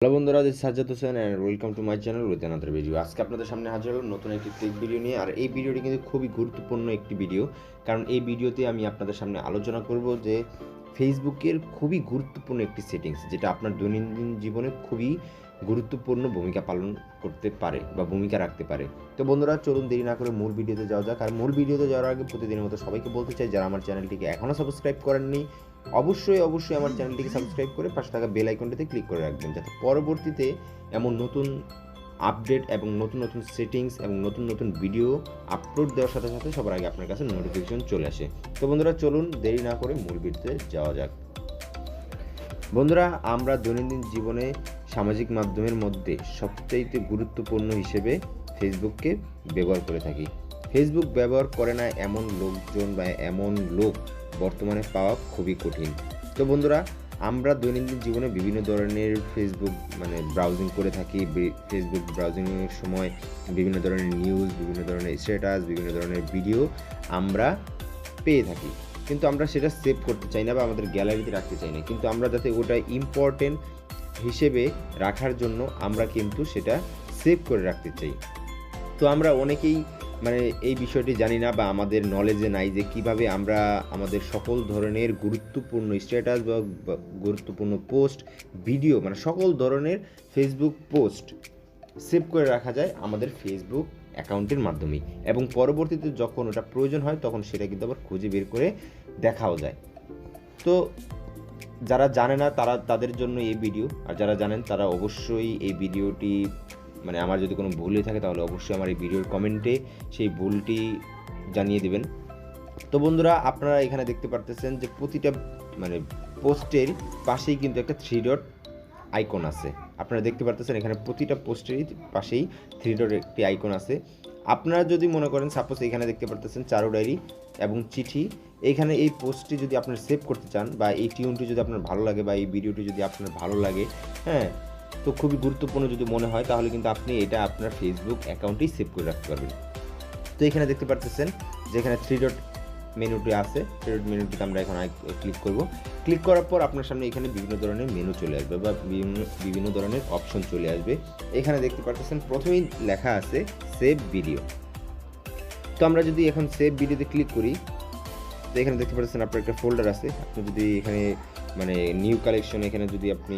Hello বন্ধুরা, this সাজ্জাদ143 and welcome to my channel with another video. আজকে আপনাদের সামনে হাজির হলাম নতুন একটি টেক ভিডিও নিয়ে। আর এই ভিডিওটি কিন্তু খুবই গুরুত্বপূর্ণ একটি ভিডিও, কারণ এই ভিডিওতে আমি আপনাদের সামনে আলোচনা করব যে ফেসবুকের খুবই গুরুত্বপূর্ণ একটি সেটিংস, যেটা আপনার দৈনন্দিন জীবনে খুবই গুরুত্বপূর্ণ ভূমিকা পালন করতে পারে বা ভূমিকা রাখতে পারে। তো বন্ধুরা, চলুন দেরি না করে মূল ভিডিওতে যাওয়া যাক। আর মূল ভিডিওতে যাওয়ার আগে প্রতিদিনের মতো সবাইকে বলতে চাই, যারা আমার চ্যানেলটিকে এখনও সাবস্ক্রাইব করেননি, অবশ্যই আমার চ্যানেলটিকে সাবস্ক্রাইব করে পাশে থাকা বেল আইকনটিতে ক্লিক করে রাখবেন, যাতে পরবর্তীতে এমন নতুন আপডেট এবং নতুন নতুন সেটিংস এবং নতুন নতুন ভিডিও আপলোড দেওয়ার সাথে সাথে সবার আগে আপনার কাছে নোটিফিকেশন চলে আসে। তো বন্ধুরা, চলুন দেরি না করে মূল ভিডিওতে যাওয়া যাক। বন্ধুরা, আমরা দৈনন্দিন জীবনে সামাজিক মাধ্যমের মধ্যে সবচাইতে গুরুত্বপূর্ণ হিসেবে ফেসবুককে ব্যবহার করে থাকি। ফেসবুক ব্যবহার করে না এমন লোকজন বা এমন লোক বর্তমানে পাওয়া খুবই কঠিন। তো বন্ধুরা, আমরা দৈনন্দিন জীবনে বিভিন্ন ধরনের ফেসবুক ব্রাউজিং করে থাকি। ফেসবুক ব্রাউজিংয়ের সময় বিভিন্ন ধরনের নিউজ, বিভিন্ন ধরনের স্ট্যাটাস, বিভিন্ন ধরনের ভিডিও আমরা পেয়ে থাকি, কিন্তু আমরা সেটা সেভ করতে চাই না বা আমাদের গ্যালারিতে রাখতে চাই না। কিন্তু আমরা যাতে ওটা ইম্পর্টেন্ট হিসেবে রাখার জন্য আমরা কিন্তু সেটা সেভ করে রাখতে চাই। তো আমরা অনেকেই এই বিষয়টি জানি না বা আমাদের নলেজে নাই যে কিভাবে আমরা আমাদের সকল ধরনের গুরুত্বপূর্ণ স্ট্যাটাস বা গুরুত্বপূর্ণ পোস্ট, ভিডিও সকল ধরনের ফেসবুক পোস্ট সেভ করে রাখা যায় আমাদের ফেসবুক অ্যাকাউন্টের মাধ্যমেই, এবং পরবর্তীতে যখন ওটা প্রয়োজন হয় তখন সেটা কিন্তু আবার খুঁজে বের করে দেখাও যায়। তো যারা জানে না তাদের জন্য এই ভিডিও, আর যারা জানেন তারা অবশ্যই এই ভিডিওটি আমার যদি কোনো ভুল হয়ে থাকে তাহলে অবশ্যই আমার এই ভিডিওর কমেন্টে সেই ভুলটি জানিয়ে দেবেন। তো বন্ধুরা, আপনারা এখানে দেখতে পারতেছেন যে প্রতিটা পোস্টের পাশেই কিন্তু একটা 3 ডট আইকন আছে। আপনারা দেখতে পারতেছেন এখানে প্রতিটা পোস্টেরই পাশেই 3 ডট একটি আইকন আছে। আপনারা যদি মনে করেন, সাপোজ এখানে দেখতে পারতেছেন চারু ডায়েরি এবং চিঠি, এইখানে এই পোস্টটি যদি আপনারা সেভ করতে চান বা এই টিউনটি যদি আপনার ভালো লাগে বা এই ভিডিওটি যদি আপনার ভালো লাগে, তো খুবই গুরুত্বপূর্ণ যদি মনে হয়, তাহলে কিন্তু আপনি এটা আপনার ফেসবুক অ্যাকাউন্টেই সেভ করে রাখতে পারবেন। তো এখানে দেখতে পাচ্ছেন যেখানে 3 ডট মেনুটি আছে, 3 ডট মেনুটিতে আমরা এখন ক্লিক করব। ক্লিক করার পর আপনার সামনে এখানে বিভিন্ন ধরনের মেনু চলে আসবে বা বিভিন্ন ধরনের অপশন চলে আসবে। এখানে দেখতে পাচ্ছেন প্রথমেই লেখা আছে সেভ ভিডিও। তো আমরা যদি এখন সেভ ভিডিওতে ক্লিক করি, তো এখানে দেখতে পাচ্ছেন আপনার একটা ফোল্ডার আছে। আপনি যদি এখানে নিউ কালেকশন, এখানে যদি আপনি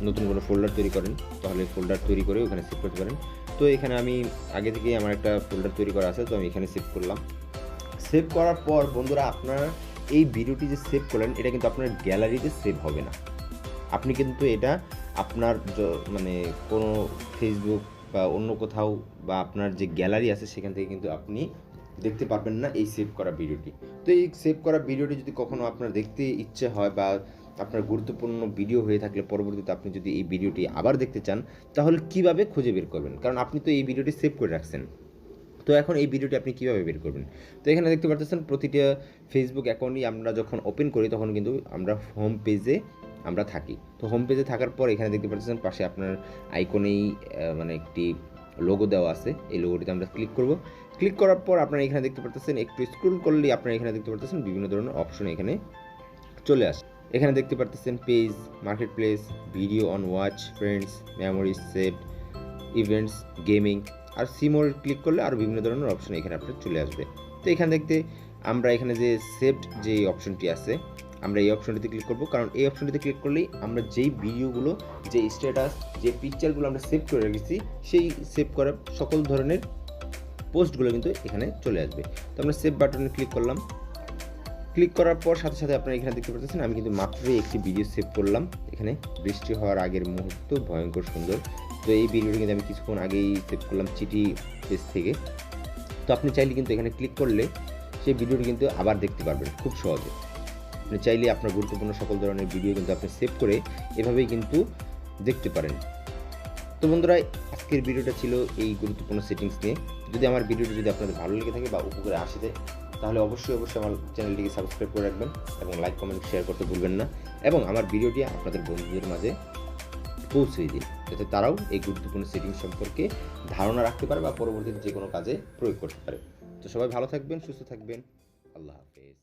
নতুন কোনো ফোল্ডার তৈরি করেন, তাহলে ফোল্ডার তৈরি করে ওখানে সেভ করতে পারেন। তো এখানে আমি আগে থেকেই আমার একটা ফোল্ডার তৈরি করা আছে, তো আমি এখানে সেভ করলাম। সেভ করার পর বন্ধুরা, আপনারা এই ভিডিওটি যে সেভ করলেন এটা কিন্তু আপনার গ্যালারিতে সেভ হবে না। আপনি কিন্তু এটা আপনার কোনো ফেসবুক বা অন্য কোথাও বা আপনার যে গ্যালারি আছে সেখান থেকে কিন্তু আপনি দেখতে পারবেন না এই সেভ করা ভিডিওটি। তো এই সেভ করা ভিডিওটি যদি কখনো আপনার দেখতে ইচ্ছে হয় বা আপনার গুরুত্বপূর্ণ ভিডিও হয়ে থাকলে পরবর্তীতে আপনি যদি এই ভিডিওটি আবার দেখতে চান, তাহলে কিভাবে খুঁজে বের করবেন? কারণ আপনি তো এই ভিডিওটি সেভ করে রাখছেন। তো এখন এই ভিডিওটি আপনি কীভাবে বের করবেন? তো এখানে দেখতে পাচ্ছেন প্রতিটা ফেসবুক অ্যাকাউন্টই আমরা যখন ওপেন করি তখন কিন্তু আমরা হোম পেজে আমরা থাকি। তো হোম পেজে থাকার পর এখানে দেখতে পাচ্ছেন পাশে আপনার আইকনেই একটি লোগো দেওয়া আছে। এই লোগোটিতে আমরা ক্লিক করব। ক্লিক করার পর আপনারা এখানে দেখতে পাচ্ছেন একটু স্ক্রল করলেই আপনারা এখানে দেখতে পাচ্ছেন বিভিন্ন ধরনের অপশন এখানে চলে আসে। এখানে দেখতে পাচ্ছেন page, marketplace, video on watch, friends, memories, saved, events, gaming, আর সিমোর ক্লিক করলে আরও বিভিন্ন ধরনের অপশন এখানে আপনার চলে আসবে। তো এখানে দেখতে আমরা এখানে যে সেভড যে অপশনটি আছে, আমরা এই অপশনটিতে ক্লিক করব, কারণ এই অপশনটিতে ক্লিক করলেই আমরা যেই ভিডিওগুলো, যে স্ট্যাটাস, যে পিকচারগুলো আমরা সেভ করে রেখেছি, সেই সেভ করা সকল ধরনের পোস্টগুলো কিন্তু এখানে চলে আসবে। তো আমরা সেভ বাটনে ক্লিক করলাম। ক্লিক করার পর সাথে সাথে আপনারা এখানে দেখতে পাচ্ছেন আমি কিন্তু মাত্রই একটি ভিডিও সেভ করলাম। এখানে বৃষ্টি হওয়ার আগের মুহূর্ত ভয়ঙ্কর সুন্দর। তো এই ভিডিওটি কিন্তু আমি কিছুক্ষণ আগেই সেভ করলাম চিঠি পেজ থেকে। তো আপনি চাইলে কিন্তু এখানে ক্লিক করলে সেই ভিডিওটি কিন্তু আবার দেখতে পারবেন খুব সহজে। আপনি চাইলে আপনার গুরুত্বপূর্ণ সকল ধরনের ভিডিও কিন্তু আপনি সেভ করে এভাবেই কিন্তু দেখতে পারেন। তো বন্ধুরা, আজকের ভিডিওটা ছিল এই গুরুত্বপূর্ণ সেটিংস নিয়ে। যদি আমার ভিডিওটি যদি আপনাদের ভালো লেগে থাকে বা উপকারে আসে যায়, তাহলে অবশ্যই আমার চ্যানেলটিকে সাবস্ক্রাইব করে রাখবেন এবং লাইক, কমেন্ট, শেয়ার করতে ভুলবেন না, এবং আমার ভিডিওটি আপনাদের বন্ধুদের মাঝে পৌঁছে দিন, যাতে তারাও এই গুরুত্বপূর্ণ সেটিংস সম্পর্কে ধারণা রাখতে পারে বা পরবর্তীতে যে কোনো কাজে প্রয়োগ করতে পারে। তো সবাই ভালো থাকবেন, সুস্থ থাকবেন। আল্লাহ হাফেজ।